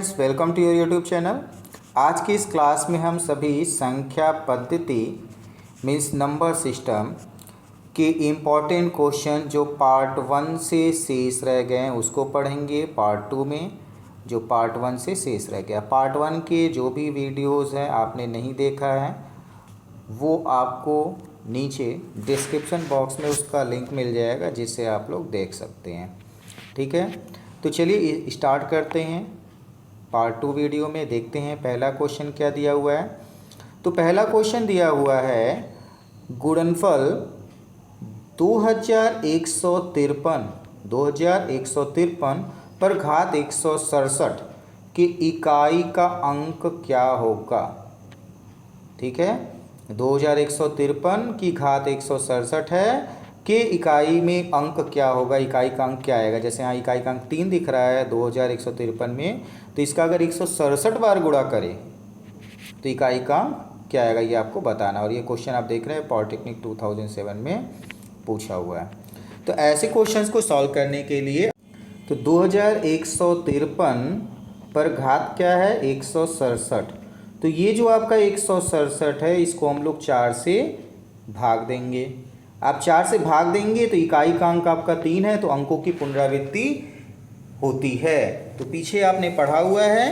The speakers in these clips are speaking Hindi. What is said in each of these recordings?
Friends, welcome to your YouTube channel. आज की इस क्लास में हम सभी संख्या पद्धति मीन्स नंबर सिस्टम के इम्पॉर्टेंट क्वेश्चन जो पार्ट 1 से शेष रह गए हैं उसको पढ़ेंगे। पार्ट 2 में जो पार्ट 1 से शेष रह गया, पार्ट 1 के जो भी वीडियोस हैं आपने नहीं देखा है वो आपको नीचे डिस्क्रिप्शन बॉक्स में उसका लिंक मिल जाएगा जिससे आप लोग देख सकते हैं। ठीक है, तो चलिए स्टार्ट करते हैं। पार्ट 2 वीडियो में देखते हैं पहला क्वेश्चन क्या दिया हुआ है। तो पहला क्वेश्चन दिया हुआ है गुणनफल 2153 पर घात 167 की इकाई का अंक क्या होगा। ठीक है, 2153 की घात 167 है के इकाई में अंक क्या होगा, इकाई का अंक क्या आएगा। जैसे यहाँ इकाई का अंक 3 दिख रहा है 2153 में, तो इसका अगर 167 बार गुणा करें तो इकाई का अंक क्या आएगा ये आपको बताना। और ये क्वेश्चन आप देख रहे हैं पॉलिटेक्निक 2007 में पूछा हुआ है। तो ऐसे क्वेश्चंस को सॉल्व करने के लिए तो 2153 पर घात क्या है 167, तो ये जो आपका 167 है इसको हम लोग 4 से भाग देंगे। आप 4 से भाग देंगे तो इकाई का अंक आपका 3 है, तो अंकों की पुनरावृत्ति होती है। तो पीछे आपने पढ़ा हुआ है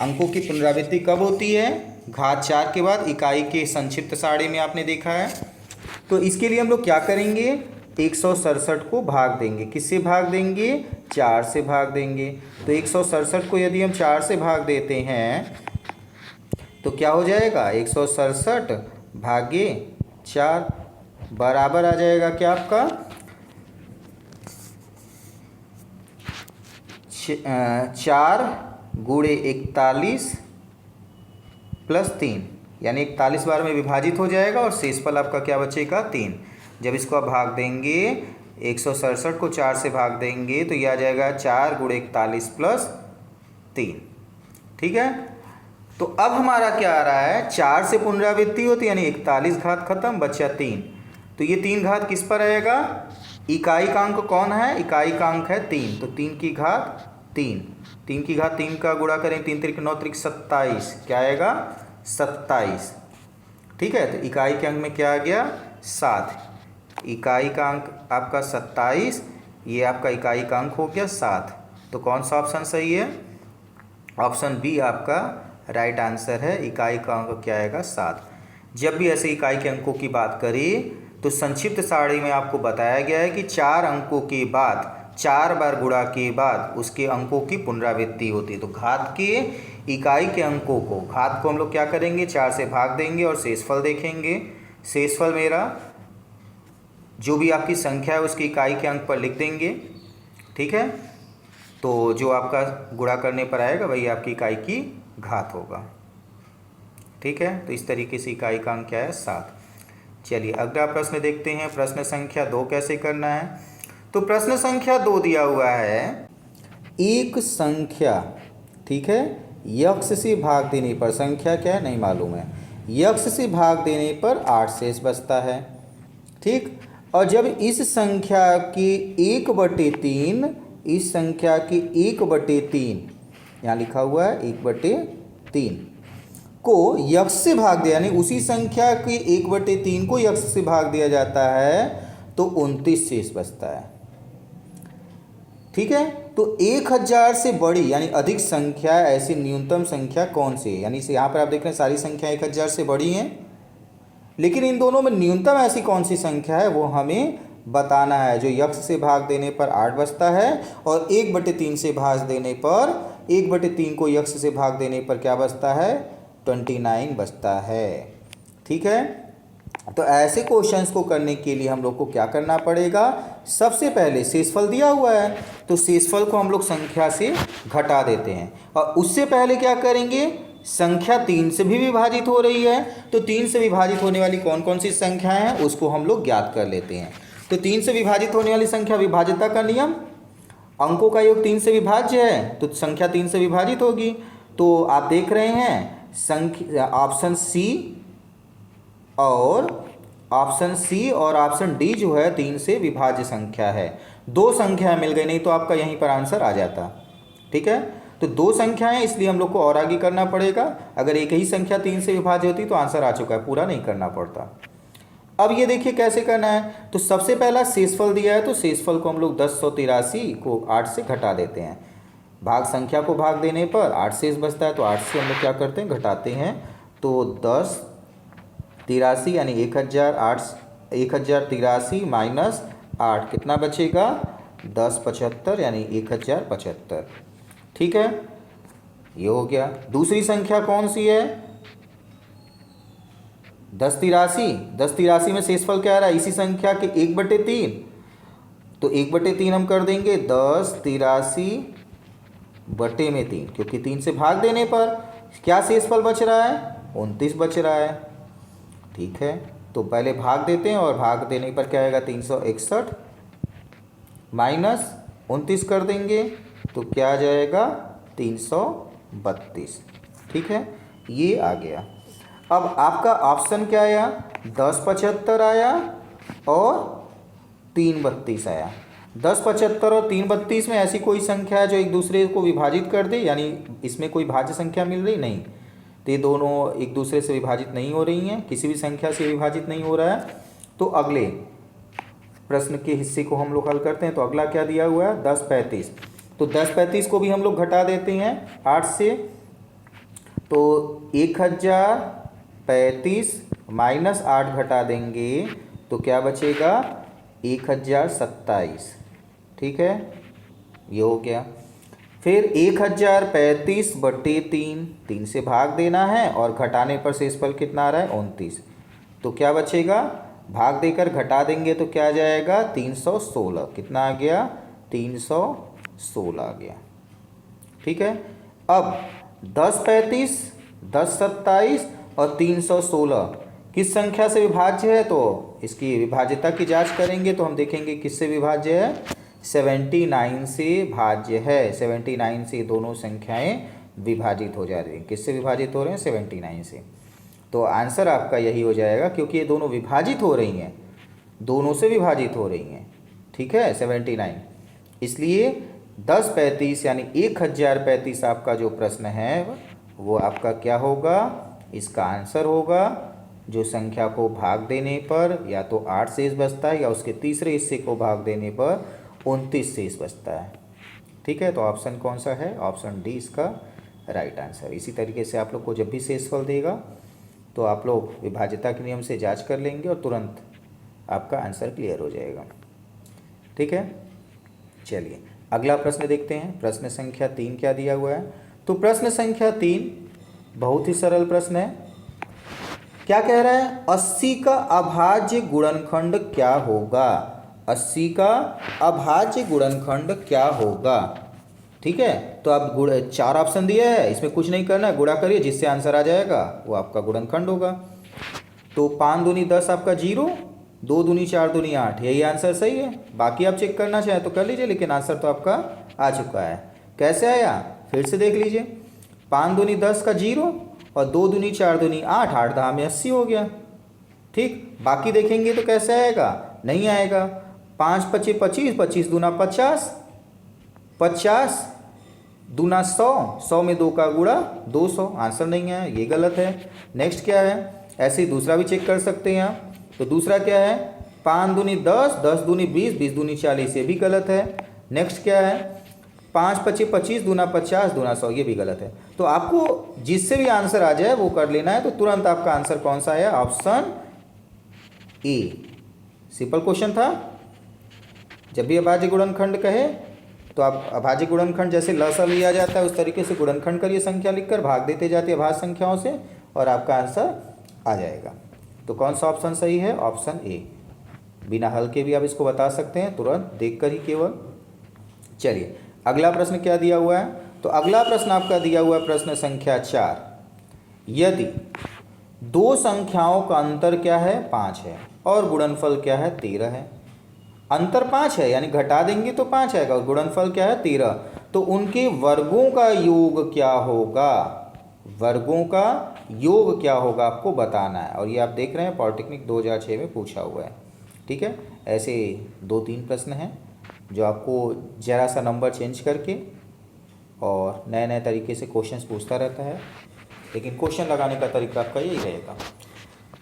अंकों की पुनरावृत्ति कब होती है, घात 4 के बाद इकाई के संक्षिप्त सारणी में आपने देखा है। तो इसके लिए हम लोग क्या करेंगे, 167 को भाग देंगे। किससे भाग देंगे, 4 से भाग देंगे। तो 167 को यदि हम 4 से भाग देते हैं तो क्या हो जाएगा, 167 भागे 4 बराबर आ जाएगा क्या आपका 4 गुणे 41 प्लस 3, यानी 41 बार में विभाजित हो जाएगा और शेषफल आपका क्या बचेगा 3। जब इसको आप भाग देंगे 167 को 4 से भाग देंगे तो यह आ जाएगा 4 गुणे 41 प्लस 3। ठीक है, तो अब हमारा क्या आ रहा है, 4 से पुनरावृत्ति होती यानी 41 घात खत्म, बचा 3। तो ये 3 घात किस पर आएगा, इकाई का अंक कौन है, इकाई का अंक है 3, तो 3 की घात 3, 3 की घात 3 का गुणा करें 3 त्रिक 9 त्रिक 27, क्या आएगा 27। ठीक है, तो इकाई के अंक में क्या आ गया 7, इकाई का अंक आपका 27, ये आपका इकाई का अंक हो गया 7। तो कौन सा ऑप्शन सही है, ऑप्शन बी आपका राइट आंसर है। इकाई का अंक क्या आएगा 7। जब भी ऐसे इकाई के अंकों की बात करें तो संक्षिप्त सारणी में आपको बताया गया है कि 4 अंकों के बाद 4 बार गुणा के बाद उसके अंकों की पुनरावृत्ति होती है। तो घात के इकाई के अंकों को, घात को हम लोग क्या करेंगे 4 से भाग देंगे और शेषफल देखेंगे। शेषफल मेरा जो भी आपकी संख्या है उसकी इकाई के अंक पर लिख देंगे। ठीक है, तो जो आपका गुणा करने पर आएगा वही आपकी इकाई की घात होगा। ठीक है, तो इस तरीके से इकाई का अंक क्या है 7। चलिए अगला प्रश्न देखते हैं, प्रश्न संख्या 2 कैसे करना है। तो प्रश्न संख्या 2 दिया हुआ है, एक संख्या, ठीक है, यक्ष से भाग देने पर, संख्या क्या है नहीं मालूम है, यक्ष से भाग देने पर 8 शेष बचता है। ठीक, और जब इस संख्या की 1/3, इस संख्या की 1/3 यहाँ लिखा हुआ है 1/3 को यक्ष से भाग दिया, यानी उसी संख्या की 1/3 को यक्ष से भाग दिया जाता है तो 29 शेष बचता है। ठीक है, तो 1000 से बड़ी यानी अधिक संख्या ऐसी न्यूनतम संख्या कौन सी है, यानी यहाँ पर आप देख रहे हैं सारी संख्या 1000 से बड़ी हैं, लेकिन इन दोनों में न्यूनतम ऐसी कौन सी संख्या है वो हमें बताना है। जो यक्ष से भाग देने पर 8 बचता है और 1/3 से भाग देने पर, 1/3 को यक्ष से भाग देने पर क्या बचता है 29 बचता है। ठीक है, तो ऐसे क्वेश्चंस को करने के लिए हम लोग को क्या करना पड़ेगा, सबसे पहले शेषफल दिया हुआ है तो शेषफल को हम लोग संख्या से घटा देते हैं। और उससे पहले क्या करेंगे, संख्या 3 से भी विभाजित हो रही है तो 3 से विभाजित होने वाली कौन कौन सी संख्याएं हैं उसको हम लोग ज्ञात कर लेते हैं। तो 3 से विभाजित होने वाली संख्या, विभाज्यता का नियम, अंकों का योग 3 से विभाज्य है तो संख्या 3 से विभाजित होगी। तो आप देख रहे हैं संख्या ऑप्शन सी और ऑप्शन डी जो है 3 से विभाज्य संख्या है। 2 संख्या मिल गई, नहीं तो आपका यहीं पर आंसर आ जाता। ठीक है, तो तो दो संख्याएं, इसलिए हम लोग को और आगे करना पड़ेगा। अगर एक ही संख्या 3 से विभाज्य होती तो आंसर आ चुका है, पूरा नहीं करना पड़ता। अब ये देखिए कैसे करना है। तो सबसे पहला शेषफल दिया है, तो शेषफल को हम लोग 1083 को 8 से घटा देते हैं। भाग संख्या को भाग देने पर 8 शेष बचता है, तो 8 से हम लोग क्या करते हैं, घटाते हैं। तो 1083 यानी 1083 माइनस 8 कितना बचेगा, 1075 यानी 1075। ठीक है, ये हो गया। दूसरी संख्या कौन सी है, 1083 में शेषफल क्या आ रहा है, इसी संख्या के 1/3। तो 1/3 हम कर देंगे 1083/3, क्योंकि 3 से भाग देने पर क्या शेषफल बच रहा है, 29 बच रहा है। ठीक है, तो पहले भाग देते हैं और भाग देने पर क्या आएगा, 361 माइनस 29 कर देंगे तो क्या आ जाएगा, 332। ठीक है, ये आ गया। अब आपका ऑप्शन क्या आया, 1075 आया और 332 आया। 1075 और 332 में ऐसी कोई संख्या है जो एक दूसरे को विभाजित कर दे, यानी इसमें कोई भाज्य संख्या मिल रही नहीं, तो ये दोनों एक दूसरे से विभाजित नहीं हो रही हैं, किसी भी संख्या से विभाजित नहीं हो रहा है। तो अगले प्रश्न के हिस्से को हम लोग हल करते हैं। तो अगला क्या दिया हुआ है, 1035। तो 1035 को भी हम लोग घटा देते हैं 8 से। तो 1035 माइनस 8 घटा देंगे तो क्या बचेगा, 1027। ठीक है, ये हो गया। फिर 1035/3, 3 से भाग देना है और घटाने पर शेषफल कितना आ रहा है, 29। तो क्या बचेगा, भाग देकर घटा देंगे तो क्या आ जाएगा, 316। कितना आ गया, 316 आ गया। ठीक है, अब 1035, 1027 और 316 किस संख्या से विभाज्य है, तो इसकी विभाज्यता की जांच करेंगे तो हम देखेंगे किससे विभाज्य है, 79 से भाज्य है। 79 से दोनों संख्याएं विभाजित हो जा रही हैं। किससे विभाजित हो रहे हैं, 79 से। तो आंसर आपका यही हो जाएगा, क्योंकि ये दोनों विभाजित हो रही हैं, दोनों से विभाजित हो रही हैं। ठीक है, 79, इसलिए 1035 यानी 1035 आपका जो प्रश्न है वो आपका क्या होगा, इसका आंसर होगा जो संख्या को भाग देने पर या तो 8 शेष बचता है या उसके तीसरे हिस्से को भाग देने पर 29 शेष बचता है। ठीक है, तो ऑप्शन कौन सा है, ऑप्शन डी इसका राइट आंसर। इसी तरीके से आप लोग को जब भी शेषफल देगा तो आप लोग विभाज्यता के नियम से जांच कर लेंगे और तुरंत आपका आंसर क्लियर हो जाएगा। ठीक है, चलिए अगला प्रश्न देखते हैं। प्रश्न संख्या 3 क्या दिया हुआ है। तो प्रश्न संख्या 3 बहुत ही सरल प्रश्न है। क्या कह रहा है, 80 का अभाज्य गुणनखंड क्या होगा। 80 का अभाज्य गुणनखंड क्या होगा। ठीक है, तो आप 4 ऑप्शन दिए हैं, इसमें कुछ नहीं करना है, गुणा करिए, जिससे आंसर आ जाएगा वो आपका गुणनखंड होगा। तो 5 दूनी 10 आपका 0, 2 दूनी 4 दूनी 8, यही आंसर सही है। बाकी आप चेक करना चाहें तो कर लीजिए, लेकिन आंसर तो आपका आ चुका है। कैसे आया, फिर से देख लीजिए। 5 दूनी 10 का 0 और 2 दूनी 4 दूनी 8, 8 10 में 80 हो गया। ठीक, बाकी देखेंगे तो कैसे आएगा, नहीं आएगा। 5 25 25, 25 दूना 50, 50 दूना 100, 100 में 2 का गुणा 200, आंसर नहीं है, ये गलत है। नेक्स्ट क्या है, ऐसे ही दूसरा भी चेक कर सकते हैं आप। तो दूसरा क्या है, 5 दूनी 10, 10 दूनी 20, 20 दूनी 40, ये भी गलत है। नेक्स्ट क्या है, 5 25 25 दूना 50 दूना 100, ये भी गलत है। तो आपको जिससे भी आंसर आ जाए वो कर लेना है। तो तुरंत आपका आंसर कौन सा है, ऑप्शन ए। सिंपल क्वेश्चन था। जब भी अभाज्य गुणनखंड कहे तो आप अभाज्य गुणनखंड जैसे लसा लिया जाता है उस तरीके से गुणनखंड करिए, संख्या लिखकर भाग देते जाते हैं अभाज्य संख्याओं से और आपका आंसर आ जाएगा। तो कौन सा ऑप्शन सही है, ऑप्शन ए। बिना हल के भी आप इसको बता सकते हैं, तुरंत देखकर ही केवल। चलिए अगला प्रश्न क्या दिया हुआ है। तो अगला प्रश्न आपका दिया हुआ है प्रश्न संख्या 4। यदि दो संख्याओं का अंतर क्या है, 5 है और गुणनफल क्या है, 13 है। अंतर 5 है यानी घटा देंगे तो 5 आएगा और गुणनफल क्या है, 13। तो उनके वर्गों का योग क्या होगा, वर्गों का योग क्या होगा आपको बताना है। और ये आप देख रहे हैं पॉलिटेक्निक 2006 में पूछा हुआ है। ठीक है, ऐसे 2-3 प्रश्न हैं जो आपको जरा सा नंबर चेंज करके और नए नए तरीके से क्वेश्चंस पूछता रहता है, लेकिन क्वेश्चन लगाने का तरीका आपका यही रहेगा।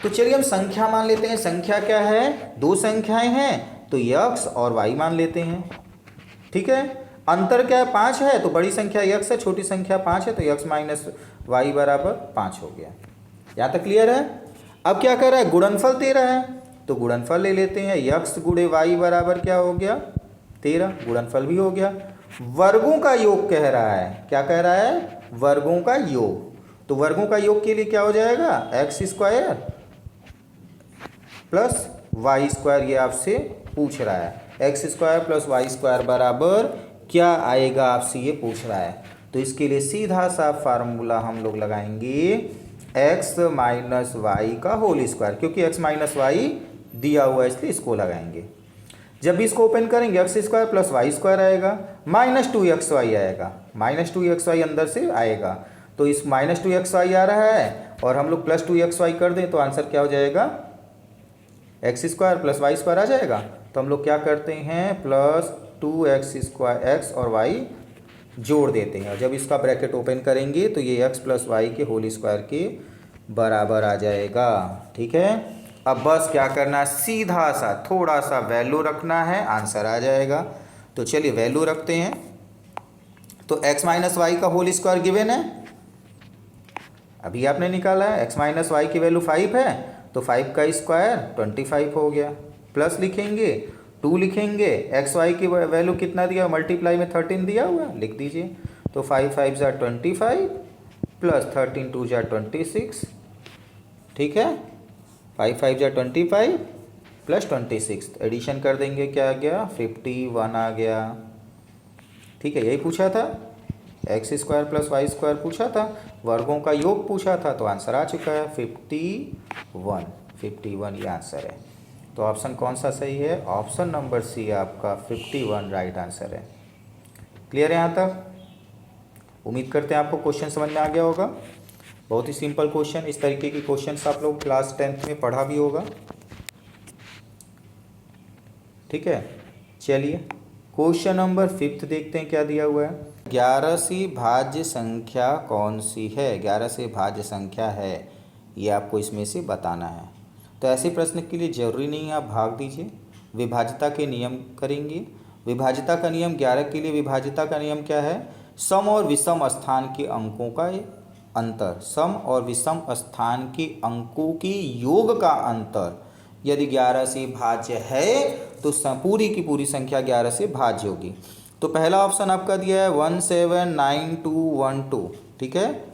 तो चलिए हम संख्या मान लेते हैं। संख्या क्या है, दो संख्याएं हैं तो x और y मान लेते हैं। ठीक है, अंतर क्या है, 5 है, तो बड़ी संख्या x है, छोटी संख्या 5 है, तो x माइनस वाई बराबर 5 हो गया। यहाँ तक क्लियर है। अब क्या कर रहा है, गुणनफल दे रहा है, तो गुणनफल ले लेते हैं। x गुणे वाई बराबर क्या हो गया, 13, गुणनफल भी हो गया। वर्गों का योग कह रहा है, क्या कह रहा है, वर्गों का योग। तो वर्गों का योग के लिए क्या हो जाएगा, x square plus Y square, ये आपसे पूछ रहा है। X square plus Y square बराबर क्या आएगा, आपसे ये पूछ रहा है। तो इसके लिए सीधा सा फार्मूला हम लोग लगाएंगे, एक्स माइनस वाई का होल स्क्वायर, क्योंकि एक्स माइनस वाई दिया हुआ है इसलिए इसको लगाएंगे। जब भी इसको ओपन करेंगे x square plus Y square आएगा, माइनस 2xy आएगा, माइनस 2xy अंदर से आएगा। तो इस माइनस 2xy आ रहा है और हम लोग प्लस 2xy कर दें तो आंसर क्या हो जाएगा, x square plus Y square आ जाएगा। तो हम लोग क्या करते हैं, प्लस 2x स्क्वायर, एक्स और वाई जोड़ देते हैं, और जब इसका ब्रैकेट ओपन करेंगे तो ये x प्लस वाई के होल स्क्वायर के बराबर आ जाएगा। ठीक है, अब बस क्या करना है, सीधा सा थोड़ा सा वैल्यू रखना है, आंसर आ जाएगा। तो चलिए वैल्यू रखते हैं। तो x माइनस वाई का होल स्क्वायर गिवन है, अभी आपने निकाला है। x माइनस वाई की वैल्यू 5 है, तो 5 का स्क्वायर 25 हो गया, प्लस लिखेंगे 2 लिखेंगे, एक्स वाई की वैल्यू कितना दिया, मल्टीप्लाई में 13 दिया हुआ, लिख दीजिए। तो 5 5 ज़ा 25 प्लस 13 2 ज़ा 26। ठीक है, 5 5 ज़ा 25 प्लस 26, एडिशन कर देंगे, क्या आ गया, 51 आ गया। ठीक है, यही पूछा था, x square plus Y square पूछा था, वर्गों का योग पूछा था, तो आंसर आ चुका है 51 ये आंसर है। तो ऑप्शन कौन सा सही है, ऑप्शन नंबर सी आपका 51 राइट आंसर है। क्लियर है यहाँ तक। उम्मीद करते हैं आपको क्वेश्चन समझ में आ गया होगा। बहुत ही सिंपल क्वेश्चन, इस तरीके की क्वेश्चन आप लोग क्लास 10th में पढ़ा भी होगा। ठीक है, चलिए क्वेश्चन नंबर 5 देखते हैं क्या दिया हुआ है। 11 से भाज्य संख्या कौन सी है, 11 से भाज्य संख्या है, ये आपको इसमें से बताना है। तो ऐसे प्रश्न के लिए ज़रूरी नहीं है आप भाग दीजिए, विभाज्यता के नियम करेंगे। विभाज्यता का नियम 11 के लिए विभाज्यता का नियम क्या है, सम और विषम स्थान के अंकों का अंतर, सम और विषम स्थान के अंकों के योग का अंतर यदि 11 से भाज्य है तो पूरी की पूरी संख्या 11 से भाज्य होगी। तो पहला ऑप्शन आपका दिया है 179212। ठीक है,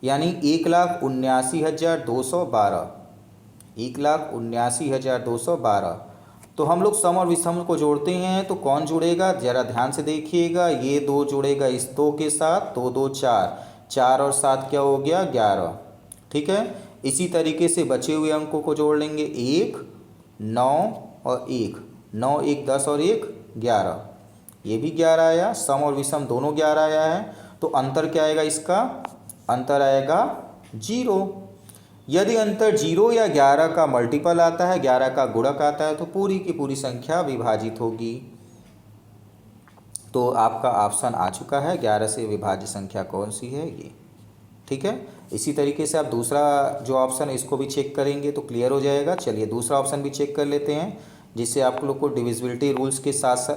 यानी 1,79,212, 1,79,212। तो हम लोग सम और विषम को जोड़ते हैं, तो कौन जुड़ेगा, जरा ध्यान से देखिएगा, ये 2 जुड़ेगा इस 2 के साथ, 2 2 4, 4 और 7 क्या हो गया, 11। ठीक है, इसी तरीके से बचे हुए अंकों को जोड़ लेंगे, 1 9 और 1, 9 1 10 और 1 11, ये भी 11 आया, सम और विषम दोनों 11 आया है। तो अंतर क्या आएगा, इसका अंतर आएगा 0। यदि अंतर 0 या 11 का मल्टीपल आता है, 11 का गुणक आता है, तो पूरी की पूरी संख्या विभाजित होगी। तो आपका ऑप्शन आ चुका है, 11 से विभाज्य संख्या कौन सी है ये। ठीक है, इसी तरीके से आप दूसरा जो ऑप्शन है इसको भी चेक करेंगे तो क्लियर हो जाएगा। चलिए दूसरा ऑप्शन भी चेक कर लेते हैं, जिससे आप लोग को डिविजिबिलिटी रूल्स के साथ साथ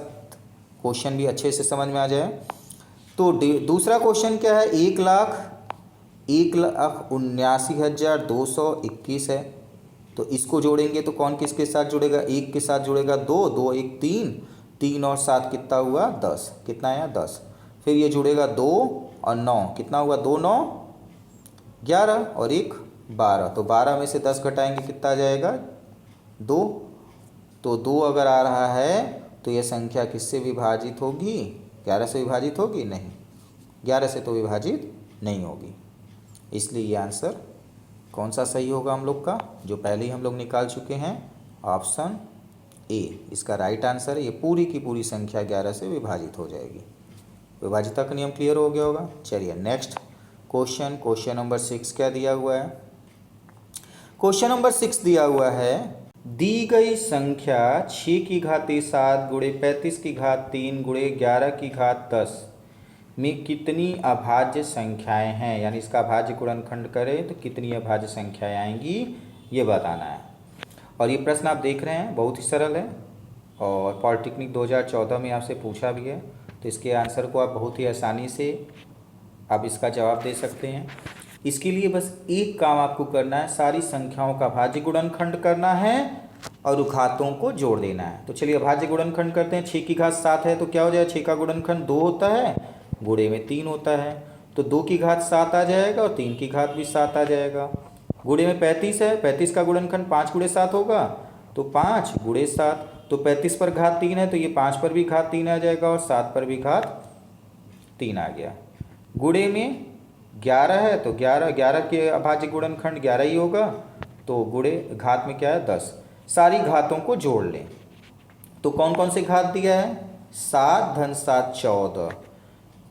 क्वेश्चन भी अच्छे से समझ में आ जाए। तो दूसरा क्वेश्चन क्या है, 1,79,221 है। तो इसको जोड़ेंगे तो कौन किसके साथ जुड़ेगा, 1 के साथ जुड़ेगा 2, 2 1 3, 3 और 7 कितना हुआ 10, कितना आया 10। फिर ये जुड़ेगा 2 और 9, कितना हुआ 2 9 11 और 1 12। तो 12 में से 10 घटाएंगे कितना आ जाएगा 2। तो 2 अगर आ रहा है तो यह संख्या किससे विभाजित होगी, 11 से विभाजित होगी, नहीं, 11 से तो विभाजित नहीं होगी। इसलिए ये आंसर कौन सा सही होगा हम लोग का, जो पहले ही हम लोग निकाल चुके हैं, ऑप्शन ए इसका राइट आंसर है। ये पूरी की पूरी संख्या 11 से विभाजित हो जाएगी। विभाजिता का नियम क्लियर हो गया होगा। चलिए नेक्स्ट क्वेश्चन नंबर 6 क्या दिया हुआ है। क्वेश्चन नंबर 6 दिया हुआ है, दी गई संख्या 6 की घात 7 गुणे 35 की घात 3 गुणे 11 की घात 10 में कितनी अभाज्य संख्याएं हैं, यानी इसका अभाज्य गुणनखंड करें तो कितनी अभाज्य संख्याएं आएंगी ये बताना है। और ये प्रश्न आप देख रहे हैं बहुत ही सरल है और पॉलिटेक्निक 2014 में आपसे पूछा भी है, तो इसके आंसर को आप बहुत ही आसानी से आप इसका जवाब दे सकते हैं। इसके लिए बस एक काम आपको करना है, सारी संख्याओं का भाज्य गुणनखंड करना है और घातों को जोड़ देना है। तो चलिए भाज्य गुणनखंड करते हैं। 6 की घात 7 है तो क्या हो जाएगा, 6 का गुणनखंड 2 होता है, गुणे में 3 होता है तो 2 की घात 7 आ जाएगा और 3 की घात भी 7 आ जाएगा। गुणे में 35 है, 35 का गुणनखंड 5 गुणे 7 होगा तो 5 गुणे 7, तो 35 पर घात 3 है तो ये 5 पर भी घात 3 आ जाएगा और 7 पर भी घात 3 आ गया। गुणे में 11 है तो 11 के अभाज्य गुणनखंड 11 ही होगा, तो गुणे घात में क्या है 10। सारी घातों को जोड़ लें तो कौन कौन से घात दिया है, 7 धन 7 14,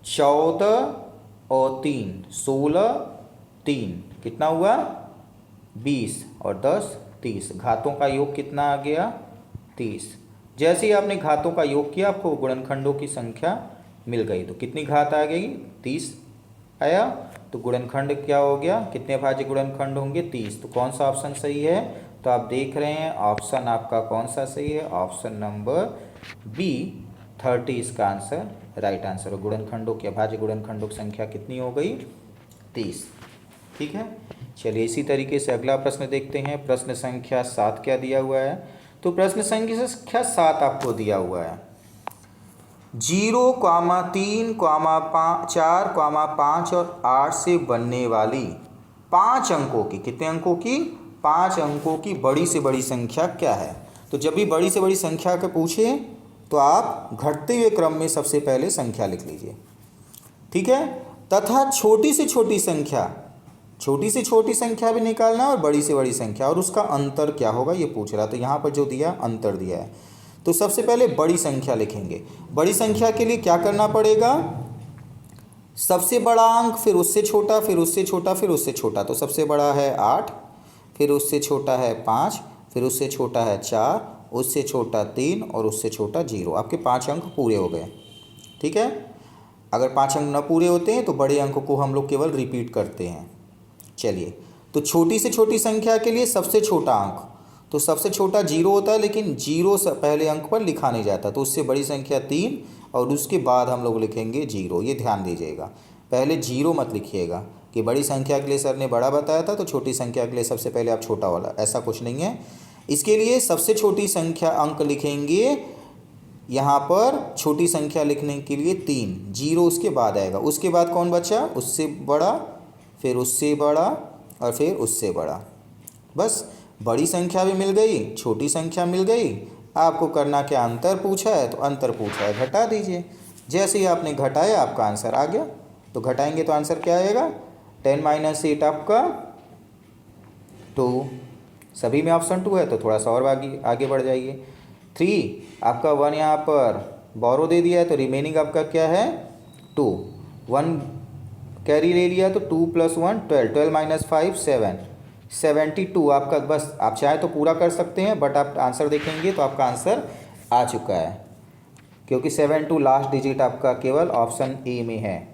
14 और 3 16, 3 कितना हुआ 20 और 10 30। घातों का योग कितना आ गया 30। जैसे ही आपने घातों का योग किया आपको गुणनखंडों की संख्या मिल गई, तो कितनी घात आ गई 30 आया। तो गुणनखंड क्या हो गया, कितने अभाज्य गुणनखंड होंगे 30। तो कौन सा ऑप्शन सही है, तो आप देख रहे हैं ऑप्शन आपका कौन सा सही है, ऑप्शन नंबर बी 30 इसका आंसर राइट आंसर है। गुणनखंडों की अभाज्य गुणनखंडों की संख्या कितनी हो गई 30। ठीक है, चलिए इसी तरीके से अगला प्रश्न देखते हैं। प्रश्न संख्या 7 क्या दिया हुआ है, तो प्रश्न संख्या 7 आपको दिया हुआ है 0, 3, 4, 5 और 8 से बनने वाली 5 अंकों की, कितने अंकों की 5 अंकों की बड़ी से बड़ी संख्या क्या है। तो जब भी बड़ी से बड़ी संख्या का पूछे तो आप घटते हुए क्रम में सबसे पहले संख्या लिख लीजिए, ठीक है। तथा छोटी से छोटी संख्या भी निकालना है और बड़ी से बड़ी संख्या, और उसका अंतर क्या होगा ये पूछ रहा। तो यहाँ पर जो दिया अंतर दिया है, तो सबसे पहले बड़ी संख्या लिखेंगे। बड़ी संख्या के लिए क्या करना पड़ेगा, सबसे बड़ा अंक फिर उससे छोटा फिर उससे छोटा फिर उससे छोटा। तो सबसे बड़ा है 8, फिर उससे छोटा है 5, फिर उससे छोटा है 4, उससे छोटा 3 और उससे छोटा 0। आपके 5 अंक पूरे हो गए, ठीक है। अगर 5 अंक न पूरे होते हैं तो बड़े अंक को हम लोग केवल रिपीट करते हैं। चलिए, तो छोटी से छोटी संख्या के लिए सबसे छोटा अंक, तो सबसे छोटा 0 होता है, लेकिन 0 पहले अंक पर लिखा नहीं जाता, तो उससे बड़ी संख्या 3 और उसके बाद हम लोग लिखेंगे 0। ये ध्यान दीजिएगा, पहले 0 मत लिखिएगा कि बड़ी संख्या के लिए सर ने बड़ा बताया था तो छोटी संख्या के लिए सबसे पहले आप छोटा वाला, ऐसा कुछ नहीं है। इसके लिए सबसे छोटी संख्या अंक लिखेंगे, यहाँ पर छोटी संख्या लिखने के लिए 3, 0 उसके बाद आएगा, उसके बाद कौन बचा, उससे बड़ा, फिर उससे बड़ा और फिर उससे बड़ा। बस बड़ी संख्या भी मिल गई, छोटी संख्या मिल गई। आपको करना क्या, अंतर पूछा है तो अंतर पूछा है घटा दीजिए। जैसे ही आपने घटाया आपका आंसर आ गया। तो घटाएंगे तो आंसर क्या आएगा, 10 - 8 आपका 2। सभी में ऑप्शन 2 है तो थोड़ा सा और आगे बढ़ जाइए। 3 आपका 1 यहाँ पर बोरो दे दिया है तो रिमेनिंग आपका क्या है 2। 1 कैरी ले लिया तो 2 + 1 12, 12 - 5 7, 72 आपका। बस आप चाहे तो पूरा कर सकते हैं, बट आप आंसर देखेंगे तो आपका आंसर आ चुका है, क्योंकि 72 लास्ट डिजिट आपका केवल ऑप्शन ए में है,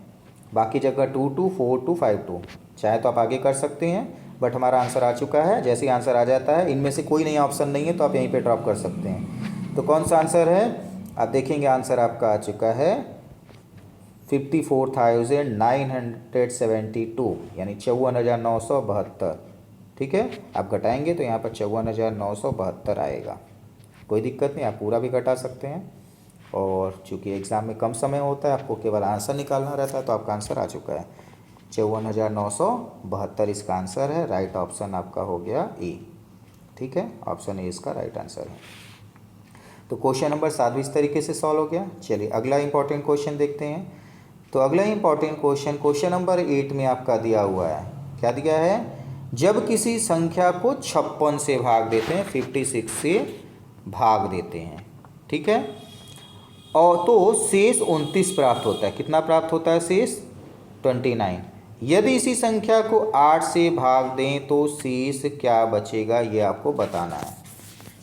बाकी जगह 2 2 4 2 5 2। चाहे तो आप आगे कर सकते हैं, बट हमारा आंसर आ चुका है। जैसे ही आंसर आ जाता है, इनमें से कोई नया ऑप्शन नहीं है तो आप यहीं पे ड्रॉप कर सकते हैं। तो कौन सा आंसर है, आप देखेंगे आंसर आपका आ चुका है 54,972, यानी 54,972। ठीक है, आप घटाएंगे तो यहाँ पर 54,972 आएगा। कोई दिक्कत नहीं, आप पूरा भी घटा सकते हैं। और चूँकि एग्ज़ाम में कम समय होता है, आपको केवल आंसर निकालना रहता है, तो आपका आंसर आ चुका है 54,972 इसका आंसर है। राइट ऑप्शन आपका हो गया ए। ठीक है, ऑप्शन ए इसका राइट आंसर है। तो क्वेश्चन नंबर 7 इस तरीके से सॉल्व हो गया। चलिए अगला इंपॉर्टेंट क्वेश्चन देखते हैं। तो अगला इंपॉर्टेंट क्वेश्चन नंबर 8 में आपका दिया हुआ है, क्या दिया है, जब किसी संख्या को 56 से भाग देते हैं, 56 से भाग देते हैं, ठीक है, और तो शेष 29 प्राप्त होता है। कितना प्राप्त होता है शेष, 29। यदि इसी संख्या को 8 से भाग दें तो शेष क्या बचेगा, ये आपको बताना है।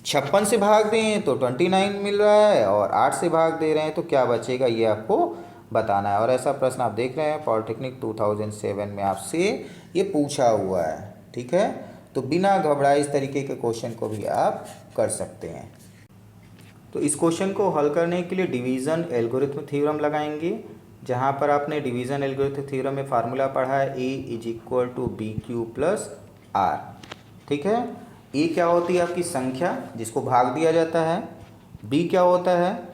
56 से भाग दें तो 29 मिल रहा है और 8 से भाग दे रहे हैं तो क्या बचेगा, ये आपको बताना है। और ऐसा प्रश्न आप देख रहे हैं पॉलिटेक्निक 2007 में आपसे ये पूछा हुआ है। ठीक है, तो बिना घबराए इस तरीके के क्वेश्चन को भी आप कर सकते हैं। तो इस क्वेश्चन को हल करने के लिए डिवीज़न एल्गोरिथम थ्योरम लगाएंगे, जहाँ पर आपने डिवीज़न एल्गोरिथम थ्योरम में फार्मूला पढ़ा है A=BQ+R। ठीक है, ए क्या होती है आपकी संख्या जिसको भाग दिया जाता है, बी क्या होता है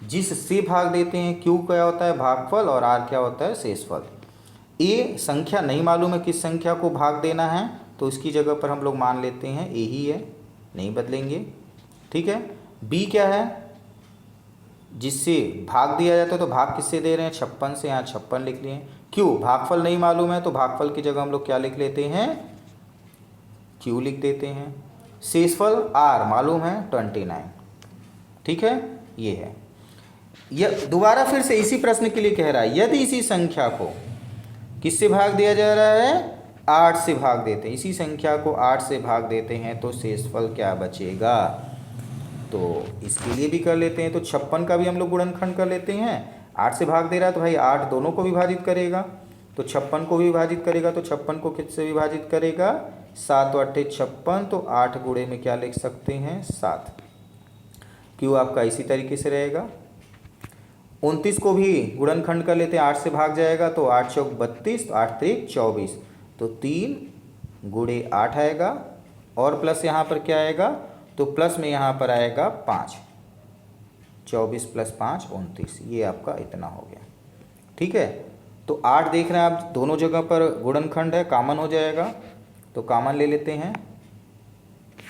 जिससे भाग देते हैं, क्यू क्या होता है भागफल, और आर क्या होता है शेषफल। ए संख्या नहीं मालूम है किस संख्या को भाग देना है, तो इसकी जगह पर हम लोग मान लेते हैं ए ही है, नहीं बदलेंगे। ठीक है, बी क्या है जिससे भाग दिया जाता है, तो भाग किससे दे रहे हैं 56 से, यहाँ 56 लिख लिए। क्यू भागफल नहीं मालूम है, तो भागफल की जगह हम लोग क्या लिख लेते हैं क्यू लिख देते हैं। शेषफल आर मालूम है 29। ठीक है, ये है। यह दोबारा फिर से इसी प्रश्न के लिए कह रहा है, यदि इसी संख्या को किससे भाग दिया जा रहा है 8 से भाग देते हैं, इसी संख्या को 8 से भाग देते हैं तो शेषफल क्या बचेगा। तो इसके लिए भी कर लेते हैं, तो 56 का भी हम लोग गुणनखंड कर लेते हैं। 8 से भाग दे रहा है तो भाई 8 दोनों को विभाजित करेगा, तो 56 को भी विभाजित करेगा, तो 56 को किससे विभाजित करेगा 7 × 8 = 56, तो 8 गुणे में क्या लिख सकते हैं 7। क्यों आपका इसी तरीके से रहेगा। 29 को भी गुणनखंड कर लेते हैं, 8 से भाग जाएगा तो 8 × 4 = 32, तो 8 × 3 = 24, तो 3 × 8 आएगा, और प्लस यहाँ पर क्या आएगा, तो प्लस में यहाँ पर आएगा 5, 24 + 5 = 29, ये आपका इतना हो गया। ठीक है, तो 8 देख रहे हैं आप दोनों जगह पर गुणनखंड है, कामन हो जाएगा, तो कामन ले लेते हैं।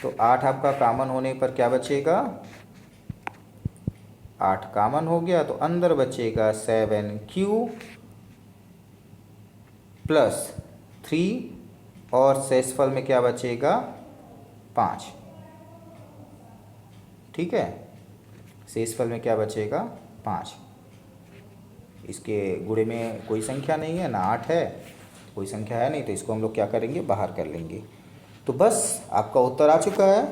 तो 8 आपका कामन होने पर क्या बचेगा 8 कामन हो गया, तो अंदर बचेगा 7Q + 3, और शेषफल में क्या बचेगा 5। ठीक है, शेषफल में क्या बचेगा 5। इसके गुणे में कोई संख्या नहीं है ना, 8 है, कोई संख्या है नहीं, तो इसको हम लोग क्या करेंगे बाहर कर लेंगे। तो बस आपका उत्तर आ चुका है।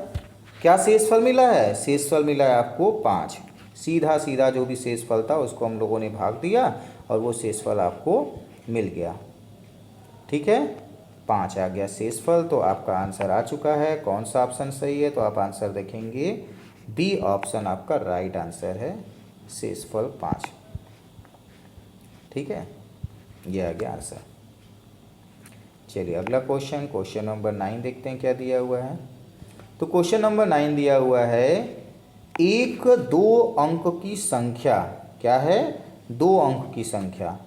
क्या शेषफल मिला है, शेषफल मिला है आपको 5। सीधा सीधा जो भी शेषफल था उसको हम लोगों ने भाग दिया और वो शेषफल आपको मिल गया। ठीक है, 5 आ गया शेषफल, तो आपका आंसर आ चुका है। कौन सा ऑप्शन सही है, तो आप आंसर देखेंगे बी ऑप्शन आपका राइट आंसर है, शेषफल 5। ठीक है, ये आ गया आंसर। चलिए अगला क्वेश्चन नंबर 9 देखते हैं क्या दिया हुआ है। तो क्वेश्चन नंबर 9 दिया हुआ है, एक 2 अंक की संख्या, क्या है 2 अंक की संख्या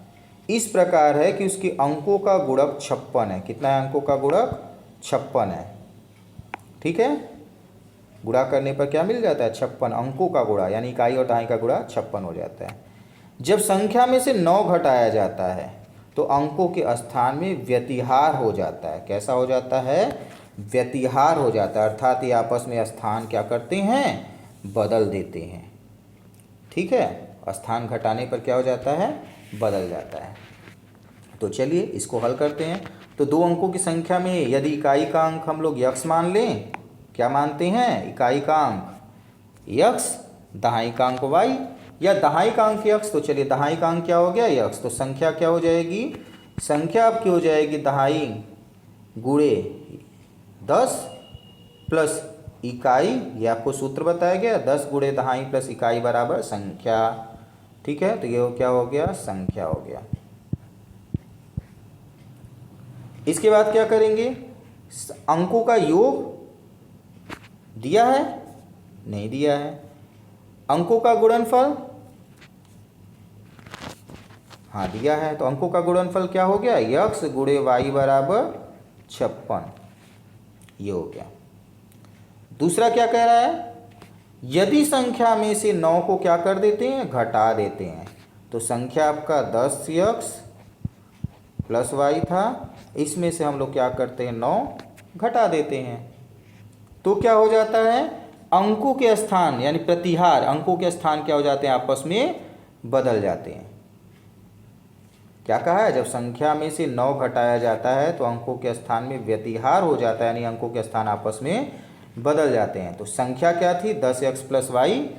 इस प्रकार है कि उसके अंकों का गुणक 56 है। कितना है अंकों का गुणक 56 है। ठीक है, गुणा करने पर क्या मिल जाता है 56, अंकों का गुणा यानी इकाई और दहाई का गुणा 56 हो जाता है। जब संख्या में से 9 घटाया जाता है तो अंकों के स्थान में व्यतिहार हो जाता है। कैसा हो जाता है व्यतिहार हो जाता है, अर्थात ये आपस में स्थान क्या करते हैं बदल देते हैं। ठीक है, स्थान घटाने पर क्या हो जाता है बदल जाता है। तो चलिए इसको हल करते हैं। तो 2 अंकों की संख्या में यदि इकाई का अंक हम लोग यक्स मान लें, क्या मानते हैं इकाई का अंक यक्स, दहाई का अंक वाई, या दहाई का अंक यक्स, तो चलिए दहाई का अंक क्या हो गया यक्स, तो संख्या क्या हो जाएगी, संख्या आपकी हो जाएगी दहाई गुणे 10 प्लस इकाई, ये आपको सूत्र बताया गया 10 गुणे दहाई प्लस इकाई बराबर संख्या। ठीक है, तो ये क्या हो गया संख्या हो गया। इसके बाद क्या करेंगे, अंकों का योग दिया है नहीं दिया है, अंकों का गुणनफल हाँ दिया है, तो अंकों का गुणनफल क्या हो गया यक्स गुणे वाई बराबर 56, ये हो गया। दूसरा क्या कह रहा है, यदि संख्या में से 9 को क्या कर देते हैं घटा देते हैं, तो संख्या आपका 10x प्लस वाई था, इसमें से हम लोग क्या करते हैं 9 घटा देते हैं, तो क्या हो जाता है अंकों के स्थान यानी प्रतिहार, अंकों के स्थान क्या हो जाते हैं आपस में बदल जाते हैं। क्या कहा है, जब संख्या में से 9 घटाया जाता है तो अंकों के स्थान में व्यतिहार हो जाता है, यानी अंकों के स्थान आपस में बदल जाते हैं। तो संख्या क्या थी 10x प्लस वाई,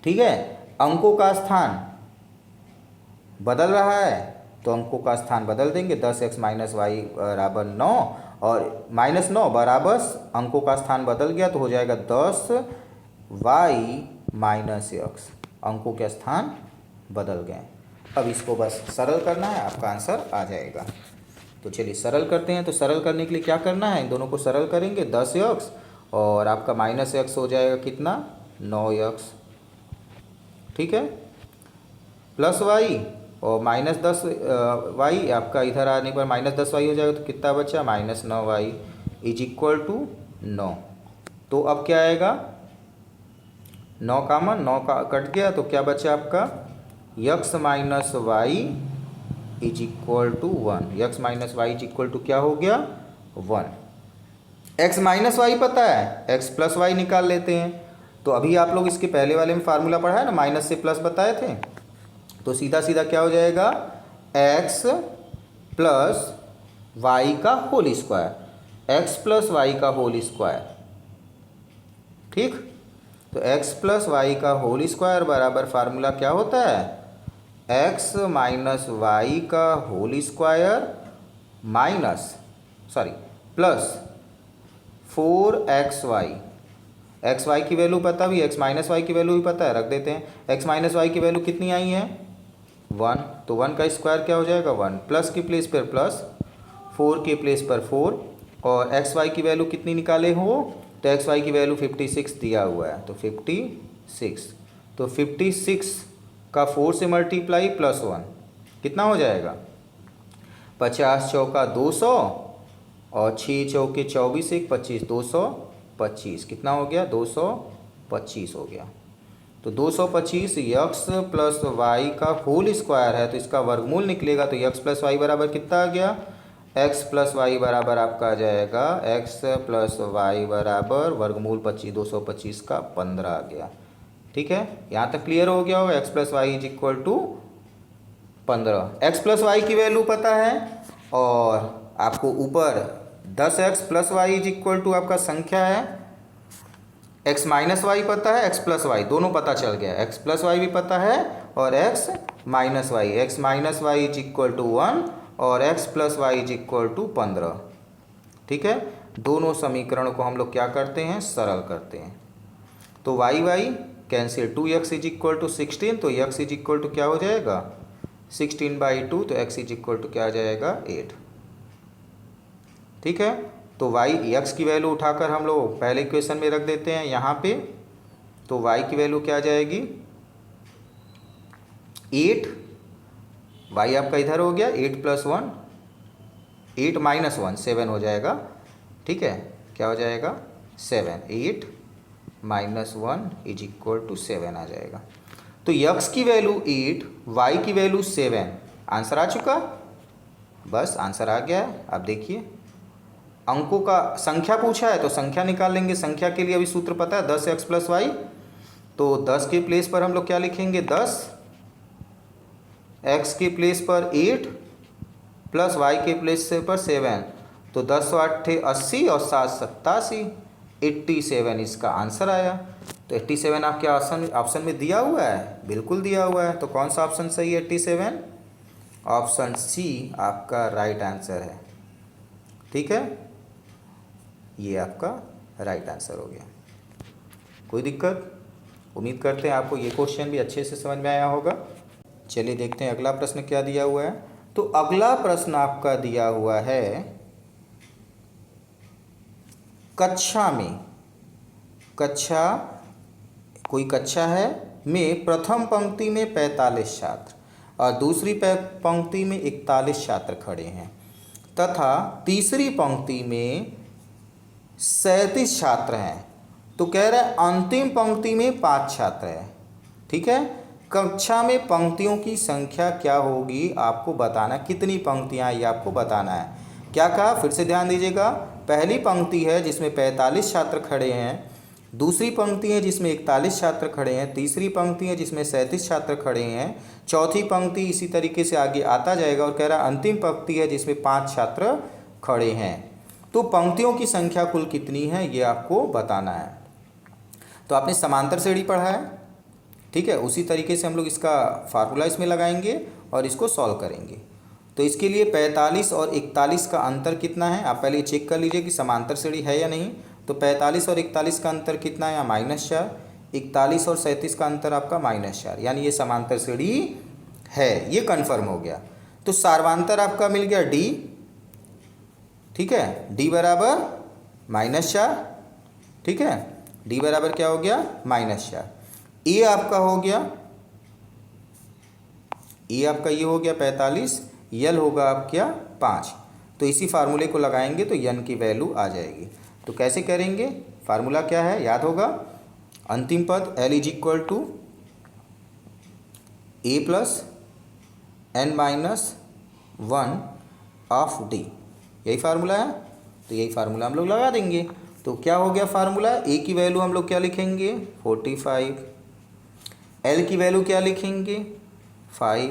ठीक है, अंकों का स्थान बदल रहा है तो अंकों का स्थान बदल देंगे। 10x माइनस वाई बराबर 9 और -9 बराबर अंकों का स्थान बदल गया तो हो जाएगा 10y माइनस x। अंकों के स्थान बदल गए। अब इसको बस सरल करना है, आपका आंसर आ जाएगा। तो चलिए सरल करते हैं। तो सरल करने के लिए क्या करना है, इन दोनों को सरल करेंगे। 10x और आपका -x हो जाएगा कितना, 9x, ठीक है, प्लस y और -10y आपका इधर आने पर -10y हो जाएगा तो कितना बचा, -9y इज इक्वल टू 9। तो अब क्या आएगा, 9 कामन, 9 का कट गया तो क्या बचा आपका, x minus y is equal to 1। x minus y is equal to क्या हो गया, 1। x माइनस वाई पता है, x प्लस वाई निकाल लेते हैं। तो अभी आप लोग इसके पहले वाले में फार्मूला पढ़ा है ना, माइनस से प्लस बताए थे। तो सीधा सीधा क्या हो जाएगा, x प्लस वाई का whole square, x plus y का होल स्क्वायर, ठीक। तो x प्लस वाई का होल स्क्वायर बराबर फार्मूला क्या होता है, x माइनस वाई का whole square plus 4xy। X y की वैल्यू पता भी, एक्स माइनस वाई की वैल्यू भी पता है, रख देते हैं। एक्स माइनस वाई की वैल्यू कितनी आई है, 1। तो 1 का स्क्वायर क्या हो जाएगा, 1, प्लस की प्लेस पर प्लस, 4 के प्लेस पर 4, और एक्स वाई की वैल्यू कितनी निकाले हो, तो एक्स वाई की वैल्यू 56 दिया हुआ है तो 56। तो 56 का 4 से मल्टीप्लाई प्लस 1 कितना हो जाएगा, 50 चौका 200 और 6 चौके 24 1 25, 225 कितना हो गया, 225 हो गया। तो 225 x प्लस वाई का होल स्क्वायर है तो इसका वर्गमूल निकलेगा तो x प्लस वाई बराबर कितना आ गया, x प्लस वाई बराबर आपका आ जाएगा x प्लस वाई बराबर वर्गमूल 25, 225 का 15 आ गया, ठीक है। यहाँ तक क्लियर हो गया होगा, x plus y is equal to 15। x plus y की वैल्यू पता है और आपको ऊपर 10x plus y is equal to आपका संख्या है, x माइनस वाई पता है, x प्लस वाई दोनों पता चल गया, x प्लस वाई भी पता है और x minus y is equal to 1 और x plus y is equal to 15, ठीक है। दोनों समीकरणों को हम लोग क्या करते हैं, सरल करते हैं। तो y cancel, 2x is equal to 16, तो x इज इक्वल टू क्या हो जाएगा, 16/2, तो x इज इक्वल टू क्या आ जाएगा, 8, ठीक है। तो x की वैल्यू उठाकर हम लोग पहले इक्वेशन में रख देते हैं यहाँ पे। तो y की वैल्यू क्या आ जाएगी, 8, y आपका इधर हो गया, 8 प्लस 1, 8 माइनस 1 7 हो जाएगा, ठीक है। क्या हो जाएगा, 7, 8 माइनस 1 इज इक्वल टू 7 आ जाएगा। तो x की वैल्यू 8, y की वैल्यू 7, आंसर आ चुका, बस आंसर आ गया है। अब देखिए अंकों का संख्या पूछा है तो संख्या निकाल लेंगे। संख्या के लिए अभी सूत्र पता है, 10x प्लस वाई। तो 10 के प्लेस पर हम लोग क्या लिखेंगे, 10, x के प्लेस पर 8 प्लस y के प्लेस पर 7, तो 10 8 80 और 7 87, 87 इसका आंसर आया। तो 87 आपके ऑप्शन में दिया हुआ है, बिल्कुल दिया हुआ है। तो कौन सा ऑप्शन सही है, 87, ऑप्शन सी आपका राइट आंसर है, ठीक है। ये आपका राइट आंसर हो गया। कोई दिक्कत, उम्मीद करते हैं आपको ये क्वेश्चन भी अच्छे से समझ में आया होगा। चलिए देखते हैं अगला प्रश्न क्या दिया हुआ है। तो अगला प्रश्न आपका दिया हुआ है, कक्षा में, कोई कक्षा है में प्रथम पंक्ति में 45 छात्र और दूसरी पंक्ति में 41 छात्र खड़े हैं तथा तीसरी पंक्ति में 37 छात्र हैं। तो कह रहा है अंतिम पंक्ति में 5 छात्र हैं, ठीक है। कक्षा में पंक्तियों की संख्या क्या होगी आपको बताना, कितनी पंक्तियां ये आपको बताना है। क्या कहा, फिर से ध्यान दीजिएगा। पहली पंक्ति है जिसमें 45 छात्र खड़े हैं, दूसरी पंक्ति है जिसमें 41 छात्र खड़े हैं, तीसरी पंक्ति है जिसमें 37 छात्र खड़े हैं, चौथी पंक्ति इसी तरीके से आगे आता जाएगा और कह रहा है अंतिम पंक्ति है जिसमें 5 छात्र खड़े हैं। तो पंक्तियों की संख्या कुल कितनी है ये आपको बताना है। तो आपने समांतर श्रेणी पढ़ा है, ठीक है, उसी तरीके से हम लोग इसका फार्मूला इसमें लगाएंगे और इसको सॉल्व करेंगे। तो इसके लिए 45 और 41 का अंतर कितना है, आप पहले चेक कर लीजिए कि समांतर श्रेणी है या नहीं। तो 45 और 41 का अंतर कितना है, -4। 41 और 37 का अंतर आपका -4, यानी ये समांतर श्रेणी है, ये कन्फर्म हो गया। तो सार्वांतर आपका मिल गया D, ठीक है, D बराबर -4, ठीक है, D बराबर क्या हो गया, -4। ए आपका हो गया, ए आपका ये हो गया 45, यल होगा आपका 5। तो इसी फार्मूले को लगाएंगे तो यन की वैल्यू आ जाएगी। तो कैसे करेंगे, फार्मूला क्या है याद होगा, अंतिम पद L is equal to A plus n-1 of D, यही फार्मूला है। तो यही फार्मूला हम लोग लगा देंगे। तो क्या हो गया फार्मूला, A की वैल्यू हम लोग क्या लिखेंगे 45, L की वैल्यू क्या लिखेंगे 5,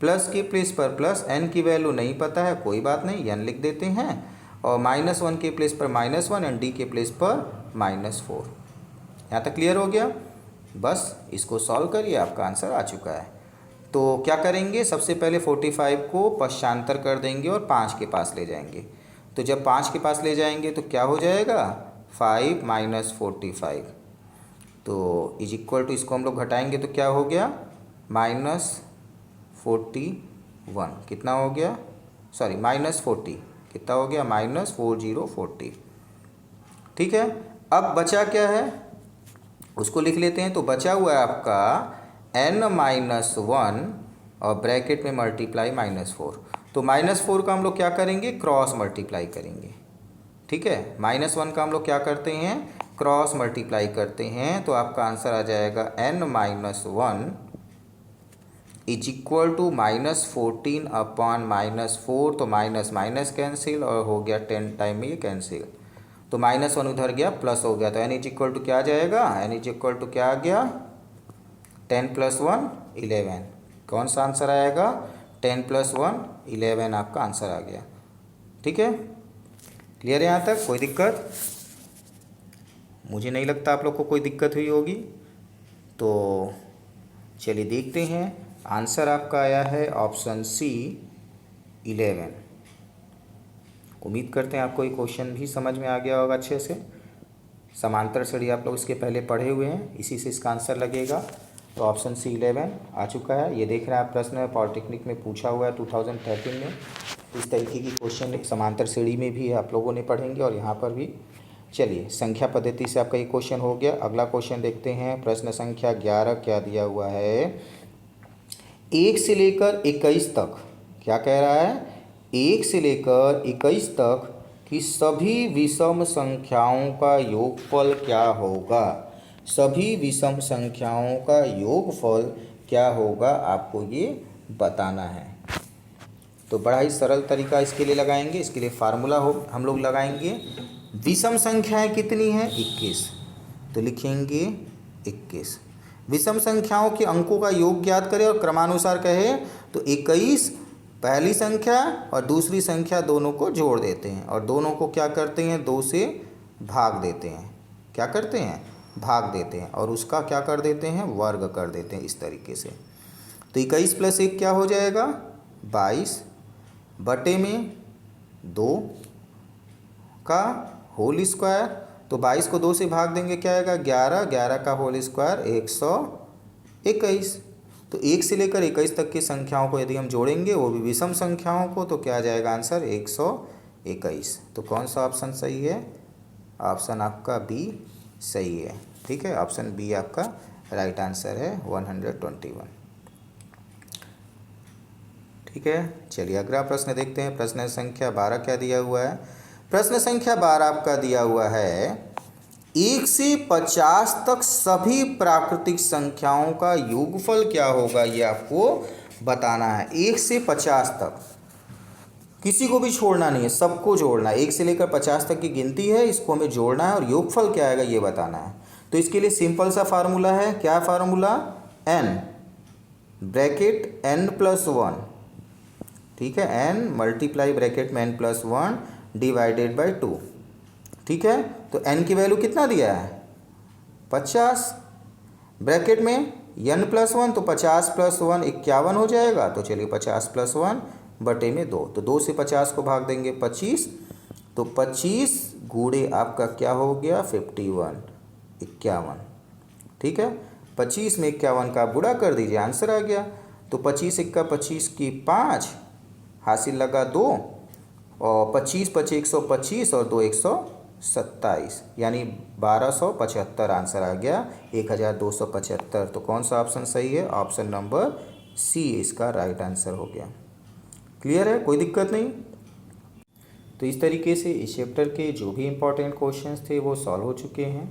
प्लस के प्लेस पर प्लस, n की वैल्यू नहीं पता है कोई बात नहीं, n लिख देते हैं, और -1 के प्लेस पर -1 एंड D के प्लेस पर -4। यहाँ तक क्लियर हो गया। बस इसको सॉल्व करिए, आपका आंसर आ चुका है। तो क्या करेंगे, सबसे पहले 45 को पश्चांतर कर देंगे और 5 के पास ले जाएंगे। तो जब 5 के पास ले जाएंगे तो क्या हो जाएगा 5 - 45, तो इज इक्वल टू, इसको हम लोग घटाएंगे तो क्या हो गया -41, कितना हो गया, सॉरी -40, कितना हो गया -4040। ठीक है, अब बचा क्या है उसको लिख लेते हैं। तो बचा हुआ है आपका n-1 और ब्रैकेट में मल्टीप्लाई -4। तो -4 का हम लोग क्या करेंगे, क्रॉस मल्टीप्लाई करेंगे। ठीक है, -1 का हम लोग क्या करते हैं, क्रॉस मल्टीप्लाई करते हैं। तो आपका आंसर आ जाएगा n-1 is equal to -14 upon -4, तो माइनस माइनस कैंसिल और हो गया 10 टाइम में ये कैंसिल, तो -1 उधर गया प्लस हो गया। तो n इज इक्वल टू क्या आ जाएगा, n इज इक्वल टू क्या आ गया 10 + 1 11। कौन सा आंसर आएगा 10 + 1 11 आपका आंसर आ गया। ठीक है, क्लियर है यहाँ तक, कोई दिक्कत, मुझे नहीं लगता आप लोग को कोई दिक्कत हुई होगी। तो चलिए देखते हैं, आंसर आपका आया है ऑप्शन सी 11। उम्मीद करते हैं आपको ये क्वेश्चन भी समझ में आ गया होगा अच्छे से। समांतर श्रेणी आप लोग इसके पहले पढ़े हुए हैं, इसी से इसका आंसर लगेगा। तो ऑप्शन सी 11 आ चुका है। ये देख रहे हैं आप, प्रश्न पॉलिटेक्निक में पूछा हुआ है 2013 में। इस तरीके की क्वेश्चन समांतर श्रेणी में भी आप लोगों ने पढ़ेंगे और यहाँ पर भी। चलिए, संख्या पद्धति से आपका ये क्वेश्चन हो गया। अगला क्वेश्चन देखते हैं, प्रश्न संख्या 11 क्या दिया हुआ है, 1 से लेकर 21 तक। क्या कह रहा है, 1 से लेकर 21 तक की सभी विषम संख्याओं का योगफल क्या होगा। सभी विषम संख्याओं का योगफल क्या होगा आपको ये बताना है। तो बड़ा ही सरल तरीका इसके लिए लगाएंगे। इसके लिए फार्मूला हम लोग लगाएंगे। विषम संख्याएं कितनी हैं 21, तो लिखेंगे 21। विषम संख्याओं के अंकों का योग ज्ञात करें और क्रमानुसार कहे तो 21 पहली संख्या और दूसरी संख्या दोनों को जोड़ देते हैं और दोनों को क्या करते हैं 2 से भाग देते हैं। क्या करते हैं, भाग देते हैं और उसका क्या कर देते हैं, वर्ग कर देते हैं इस तरीके से। तो 21 + 1 क्या हो जाएगा 22 बटे में 2 का होल स्क्वायर। तो 22 को 2 से भाग देंगे क्या आएगा 11, 11 का होल स्क्वायर 121। तो 1 से लेकर 21 तक की संख्याओं को यदि हम जोड़ेंगे वो भी विषम संख्याओं को, तो क्या आ जाएगा आंसर 121। तो कौन सा ऑप्शन सही है, ऑप्शन आपका बी सही है। ठीक है, ऑप्शन बी आपका राइट आंसर है 121। ठीक है, चलिए अगला प्रश्न देखते हैं। प्रश्न संख्या 12 क्या दिया हुआ है। प्रश्न संख्या 12 आपका दिया हुआ है 1 से 50 तक सभी प्राकृतिक संख्याओं का योगफल क्या होगा, ये आपको बताना है। 1 से 50 तक किसी को भी छोड़ना नहीं है, सबको जोड़ना है। 1 से लेकर 50 तक की गिनती है, इसको हमें जोड़ना है और योगफल क्या आएगा ये बताना है। तो इसके लिए सिंपल सा फार्मूला है। क्या फार्मूला, n ब्रैकेट n+1, ठीक है, n मल्टीप्लाई ब्रैकेट में n+1 डिवाइडेड बाई 2। ठीक है, तो n की वैल्यू कितना दिया है 50, ब्रैकेट में n+1 तो 50+1 51 हो जाएगा। तो चलिए 50+1 बटे में 2, तो 2 से 50 को भाग देंगे 25, तो 25 गुणे आपका क्या हो गया 51, 51। ठीक है, 25 में 51 का आप गुणा कर दीजिए, आंसर आ गया। तो 25 × 25 की 5, हासिल लगा 2, और 25 × 5 125 और 2 127, यानी 1275 आंसर आ गया, 1275। तो कौन सा ऑप्शन सही है? ऑप्शन नंबर सी इसका राइट आंसर हो गया। क्लियर है, कोई दिक्कत नहीं। तो इस तरीके से इस चैप्टर के जो भी इम्पोर्टेंट क्वेश्चंस थे वो सॉल्व हो चुके हैं।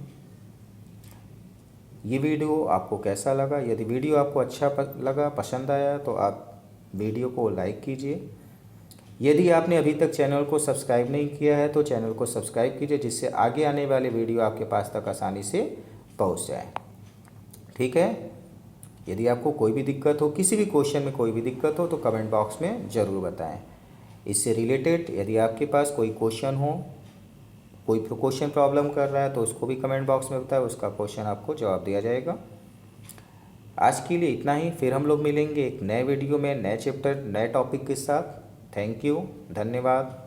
ये वीडियो आपको कैसा लगा? यदि वीडियो आपको अच्छा लगा, पसंद आया, तो आप वीडियो को लाइक कीजिए। यदि आपने अभी तक चैनल को सब्सक्राइब नहीं किया है तो चैनल को सब्सक्राइब कीजिए, जिससे आगे आने वाले वीडियो आपके पास तक आसानी से पहुंच जाए। ठीक है, यदि आपको कोई भी दिक्कत हो, किसी भी क्वेश्चन में कोई भी दिक्कत हो, तो कमेंट बॉक्स में ज़रूर बताएं। इससे रिलेटेड यदि आपके पास कोई क्वेश्चन हो, कोई क्वेश्चन प्रॉब्लम कर रहा है, तो उसको भी कमेंट बॉक्स में बताएं, उसका क्वेश्चन आपको जवाब दिया जाएगा। आज के लिए इतना ही, फिर हम लोग मिलेंगे एक नए वीडियो में, नए चैप्टर, नए टॉपिक के साथ। थैंक यू, धन्यवाद।